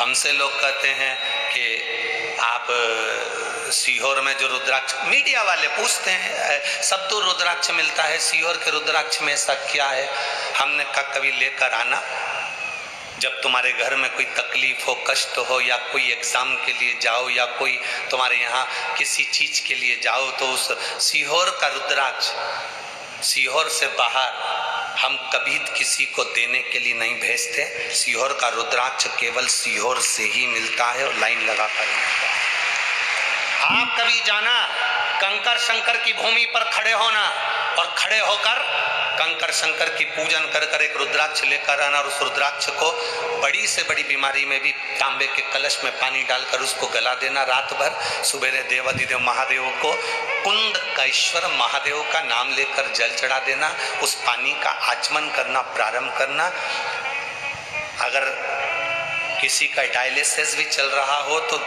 हमसे लोग कहते हैं कि आप सीहोर में जो रुद्राक्ष, मीडिया वाले पूछते हैं सब तो रुद्राक्ष मिलता है, सीहोर के रुद्राक्ष में ऐसा क्या है? हमने कहा कभी लेकर आना, जब तुम्हारे घर में कोई तकलीफ हो, कष्ट हो, या कोई एग्जाम के लिए जाओ, या कोई तुम्हारे यहाँ किसी चीज के लिए जाओ, तो उस सीहोर का रुद्राक्ष, सीहोर से बाहर हम कभी किसी को देने के लिए नहीं भेजते। सीहोर का रुद्राक्ष केवल सीहोर से ही मिलता है और लाइन लगा कर मिलता है। आप कभी जाना, कंकर शंकर की भूमि पर खड़े होना और खड़े होकर कंकर शंकर की पूजन कर कर एक रुद्राक्ष लेकर आना, और उस रुद्राक्ष को बड़ी से बड़ी बीमारी में भी तांबे के कलश में पानी डालकर उसको गला देना रात भर। सुबेरे देवाधिदेव महादेव को, कुंडकेश्वर महादेव का नाम लेकर जल चढ़ा देना, उस पानी का आचमन करना प्रारंभ करना। अगर किसी का डायलिसिस भी चल रहा हो तो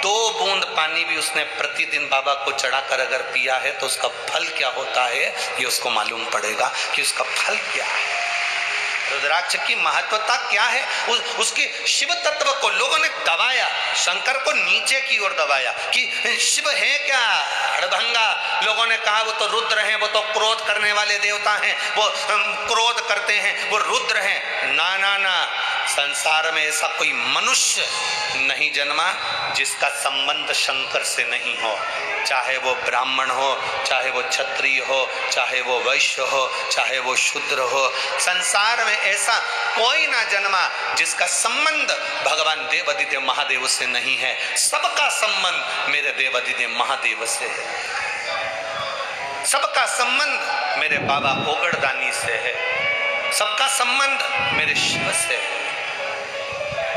2 बूंद पानी भी उसने प्रतिदिन बाबा को चढ़ाकर अगर पिया है तो उसका फल क्या होता है ये उसको मालूम पड़ेगा कि उसका फल क्या है। रुद्राक्ष की महत्वता क्या है? उसके शिव तत्व को लोगों ने दबाया, शंकर को नीचे की ओर दबाया कि शिव है क्या अड़भंगा। लोगों ने कहा वो तो रुद्र हैं, वो तो क्रोध करने वाले देवता हैं, वो क्रोध करते हैं, वो रुद्र हैं। ना ना ना, संसार में ऐसा कोई मनुष्य नहीं जन्मा जिसका संबंध शंकर से नहीं हो, चाहे वो ब्राह्मण हो, चाहे वो क्षत्रिय हो, चाहे वो वैश्य हो, चाहे वो शूद्र हो। संसार में ऐसा कोई ना जन्मा जिसका संबंध भगवान देवाधिदेव महादेव से नहीं है। सबका संबंध मेरे देवाधिदेव महादेव से है, सबका संबंध मेरे बाबा ओगड़दानी से है, सबका संबंध मेरे शिव से है,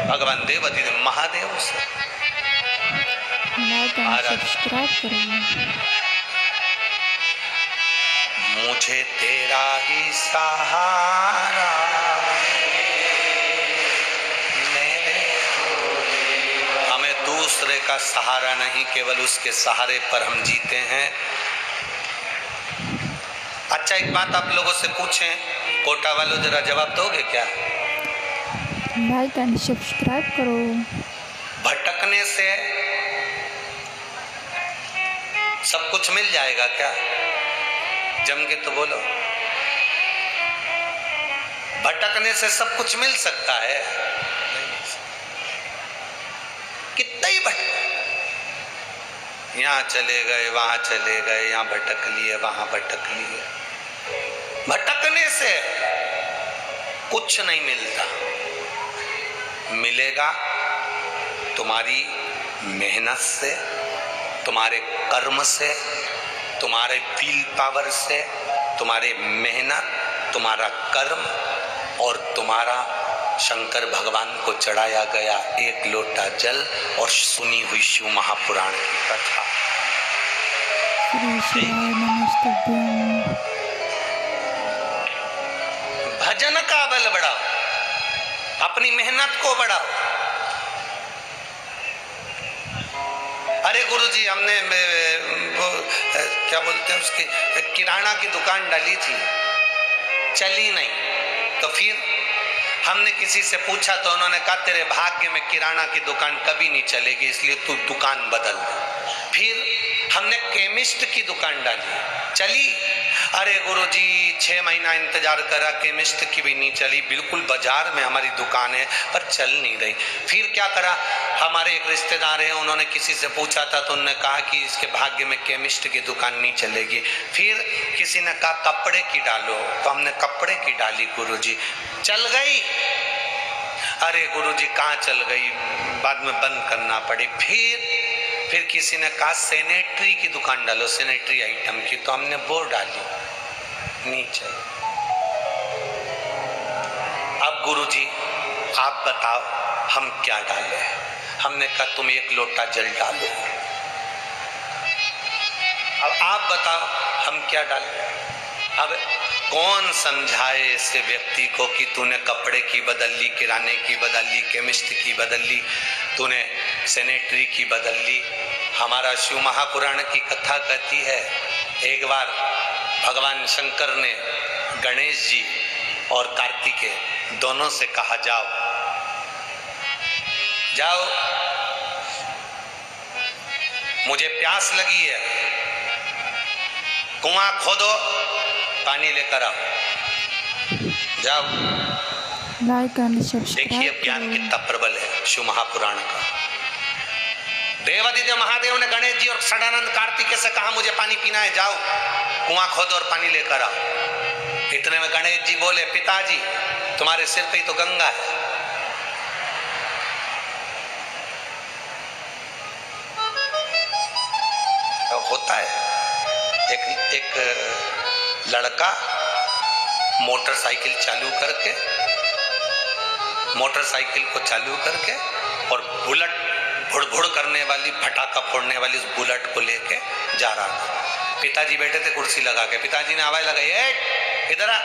भगवान देवाधिदेव महादेव से। सब्सक्राइब करिए। मुझे तेरा ही सहारा मेरे, हमें दूसरे का सहारा नहीं, केवल उसके सहारे पर हम जीते हैं। अच्छा एक बात आप लोगों से पूछें, कोटा वालों जरा जवाब दोगे क्या? लाइक एंड सब्सक्राइब करो। भटकने से सब कुछ मिल जाएगा क्या? जम के तो बोलो। भटकने से सब कुछ मिल सकता है? कितना ही यहाँ चले गए, वहां चले गए, यहाँ भटक लिए, वहां भटक लिए। भटकने से कुछ नहीं मिलता। मिलेगा तुम्हारी मेहनत से, तुम्हारे कर्म से, तुम्हारे विल पावर से, तुम्हारे मेहनत, तुम्हारा कर्म और तुम्हारा शंकर भगवान को चढ़ाया गया 1 लोटा जल और सुनी हुई शिव महापुराण की कथा। भजन का बल बढ़ाओ, अपनी मेहनत को बढ़ाओ। अरे गुरुजी हमने वो क्या बोलते हैं उसकी किराना की दुकान डाली थी, चली नहीं। तो फिर हमने किसी से पूछा तो उन्होंने कहा तेरे भाग्य में किराना की दुकान कभी नहीं चलेगी, इसलिए तू दुकान बदल। फिर हमने केमिस्ट की दुकान डाली, चली। अरे गुरुजी 6 महीना इंतजार करा, केमिस्ट की भी नहीं चली। बिल्कुल बाजार में हमारी दुकान है पर चल नहीं रही। फिर क्या करा, हमारे एक रिश्तेदार हैं, उन्होंने किसी से पूछा था तो उन्होंने कहा कि इसके भाग्य में केमिस्ट की दुकान नहीं चलेगी। फिर किसी ने कहा कपड़े की डालो, तो हमने कपड़े की डाली, गुरुजी चल गई। अरे गुरुजी कहाँ चल गई, बाद में बंद करना पड़ी। फिर किसी ने कहा सैनिटरी की दुकान डालो, सैनिटरी आइटम की, तो हमने वो डाली, नहीं चली। अब गुरुजी आप बताओ हम क्या डालें? हमने कहा तुम 1 लोटा जल डालो। अब आप बताओ हम क्या डालें? अब कौन समझाए ऐसे व्यक्ति को कि तूने कपड़े की बदल ली, किराने की बदल ली, केमिस्ट की बदल ली, तूने सैनिटरी की बदल ली। हमारा शिव महापुराण की कथा कहती है एक बार भगवान शंकर ने गणेश जी और कार्तिकेय दोनों से कहा जाओ जाओ, मुझे प्यास लगी है, कुआं खोदो, पानी लेकर आओ, जाओ। लाइक एंड देखिए सब्सक्राइब ज्ञान करो। कितना प्रबल है शिव महापुराण का। देवादिदेव महादेव ने गणेश जी और षडानंद कार्तिकेय से कहा मुझे पानी पीना है, जाओ कुआं खोदो और पानी लेकर आओ। इतने में गणेश जी बोले, पिताजी तुम्हारे सिर पे ही तो गंगा है। तो होता है एक लड़का मोटरसाइकिल को चालू करके और बुलेट भुड़ करने वाली, फटाका फोड़ने वाली उस बुलेट को लेके जा रहा था। पिताजी बैठे थे कुर्सी लगा के। पिताजी ने आवाज लगाई, इधर आ।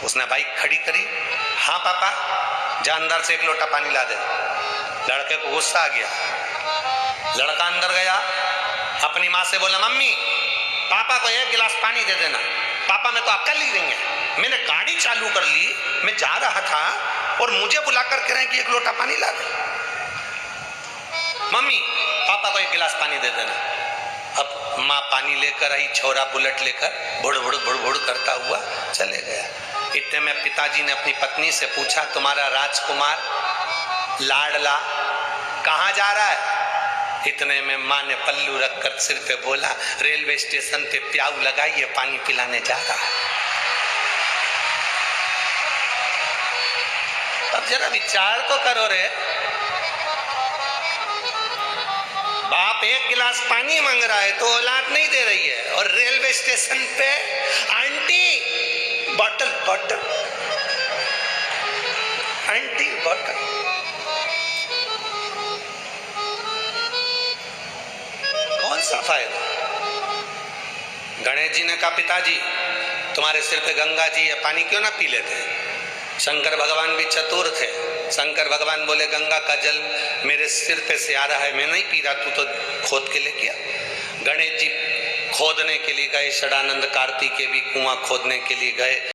उसने बाइक खड़ी करी। हाँ पापा, जा अंदर से एक लोटा पानी ला दे। लड़के को गुस्सा आ गया। लड़का अंदर गया, अपनी माँ से बोला, मम्मी पापा को एक गिलास पानी दे देना। पापा में तो अक्ल ही नहीं है, मैंने गाड़ी चालू कर ली, मैं जा रहा था और मुझे बुला कर कह रहे हैं कि एक लोटा पानी ला दे। मम्मी पापा को एक गिलास पानी दे देना। अब माँ पानी लेकर आई, छोरा बुलेट लेकर भुड़ भुड़ करता हुआ चले गया। इतने में पिताजी ने अपनी पत्नी से पूछा, तुम्हारा राजकुमार लाडला कहाँ जा रहा है? इतने में माँ ने पल्लू रखकर सिर पे बोला, रेलवे स्टेशन पे प्याऊ लगाइए, पानी पिलाने जा रहा है। अब जरा विचार तो करो रे, बाप एक गिलास पानी मांग रहा है तो औलाद नहीं दे रही है, और रेलवे स्टेशन पे आंटी बॉटल आंटी बॉटल। कौन सा फायदा? गणेश जी ने कहा, पिताजी तुम्हारे सिर पे गंगा जी है, पानी क्यों ना पी लेते? शंकर भगवान भी चतुर थे। शंकर भगवान बोले, गंगा का जल मेरे सिर पे से आ रहा है, मैं नहीं पी रहा, तू तो खोद के लेके आ। गणेश जी खोदने के लिए गए, षडानंद कार्तिकेय भी कुआं खोदने के लिए गए।